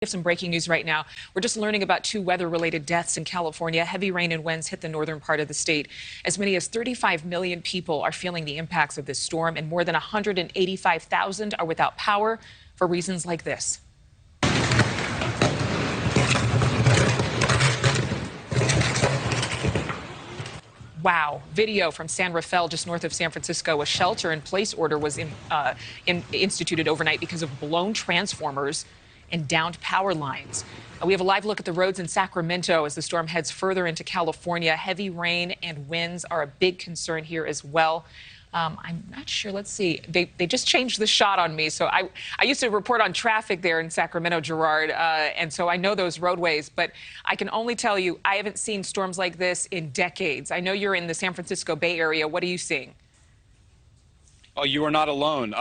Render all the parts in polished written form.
We have some breaking news right now. We're just learning about two weather-related deaths in California. Heavy rain and winds hit the northern part of the state. As many as 35 million people are feeling the impacts of this storm, and more than 185,000 are without power for reasons like this. Wow. Video from San Rafael, just north of San Francisco. A shelter-in-place order was instituted overnight because of blown transformers and downed power lines. We have a live look at the roads in Sacramento as the storm heads further into California. Heavy rain and winds are a big concern here as well. I'm not sure. Let's see. They just changed the shot on me. So I used to report on traffic there in Sacramento, Gerard, and so I know those roadways. But I can only tell you, I haven't seen storms like this in decades. I know you're in the San Francisco Bay Area. What are you seeing? Oh, you are not alone.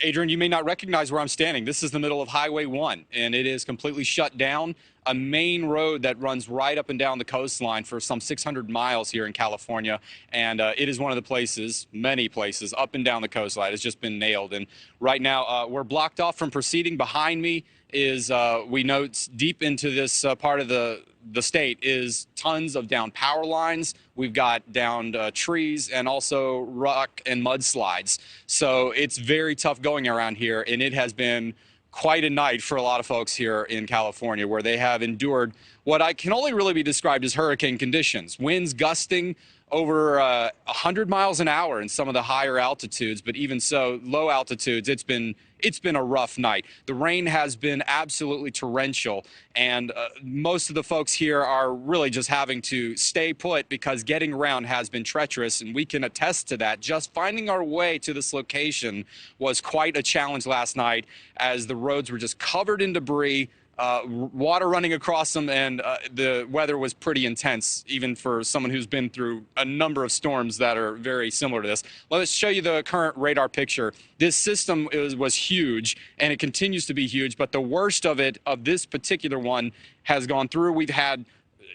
Adrienne, you may not recognize where I'm standing. This is the middle of Highway 1, and it is completely shut down. A main road that runs right up and down the coastline for some 600 miles here in California. And it is one of the places, many places, up and down the coastline. It's just been nailed. And right now, we're blocked off from proceeding. Behind me is, we know it's deep into this part of the state, is tons of downed power lines. We've got downed trees and also rock and mudslides. So it's very tough going around here, and it has been quite a night for a lot of folks here in California, where they have endured what I can only really be described as hurricane conditions. Winds gusting over 100 miles an hour in some of the higher altitudes, but even so, low altitudes, it's been a rough night. The rain has been absolutely torrential, and most of the folks here are really just having to stay put because getting around has been treacherous, and we can attest to that. Just finding our way to this location was quite a challenge last night, as the roads were just covered in debris, water running across them, and the weather was pretty intense, even for someone who's been through a number of storms that are very similar to this. Let's show you the current radar picture. This system was huge, and it continues to be huge, but the worst of it, of this particular one, has gone through. We've had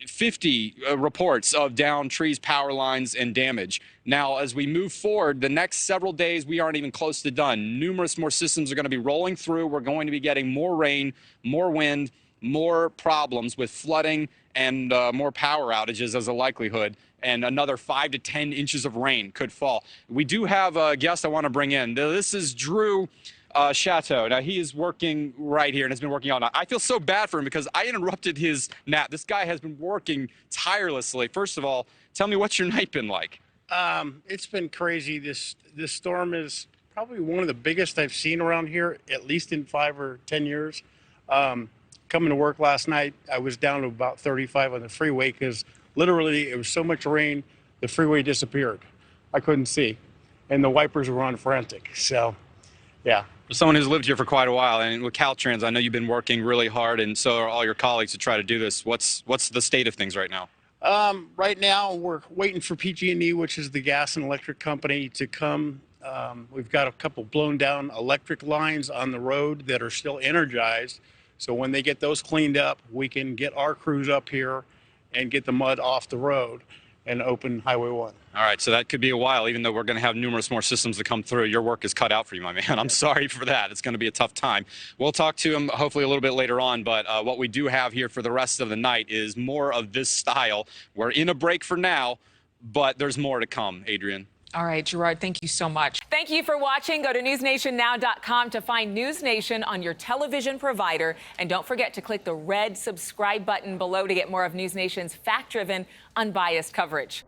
50 reports of downed trees, power lines, and damage. Now, as we move forward, the next several days, we aren't even close to done. Numerous more systems are going to be rolling through. We're going to be getting more rain, more wind, more problems with flooding, and more power outages as a likelihood. And another 5 to 10 inches of rain could fall. We do have a guest I want to bring in. This is Drew Chateau. Now, he is working right here and has been working all night. I feel so bad for him because I interrupted his nap. This guy has been working tirelessly. First of all, tell me, what's your night been like? It's been crazy. This storm is probably one of the biggest I've seen around here, at least in 5 or 10 years. Coming to work last night, I was down to about 35 on the freeway because literally it was so much rain, the freeway disappeared. I couldn't see, and the wipers were on frantic. So, yeah. For someone who's lived here for quite a while, and with Caltrans, I know you've been working really hard, and so are all your colleagues, to try to do this. What's the state of things right now? Right now, we're waiting for PG&E, which is the gas and electric company, to come. We've got a couple blown down electric lines on the road that are still energized. So when they get those cleaned up, we can get our crews up here and get the mud off the road and open Highway 1. All right, so that could be a while, even though we're going to have numerous more systems to come through. Your work is cut out for you, my man. I'm sorry for that. It's going to be a tough time. We'll talk to him hopefully a little bit later on, but what we do have here for the rest of the night is more of this style. We're in a break for now, but there's more to come, Adrienne. All right, Gerard, thank you so much. Thank you for watching. Go to newsnationnow.com to find News Nation on your television provider. And don't forget to click the red subscribe button below to get more of News Nation's fact-driven, unbiased coverage.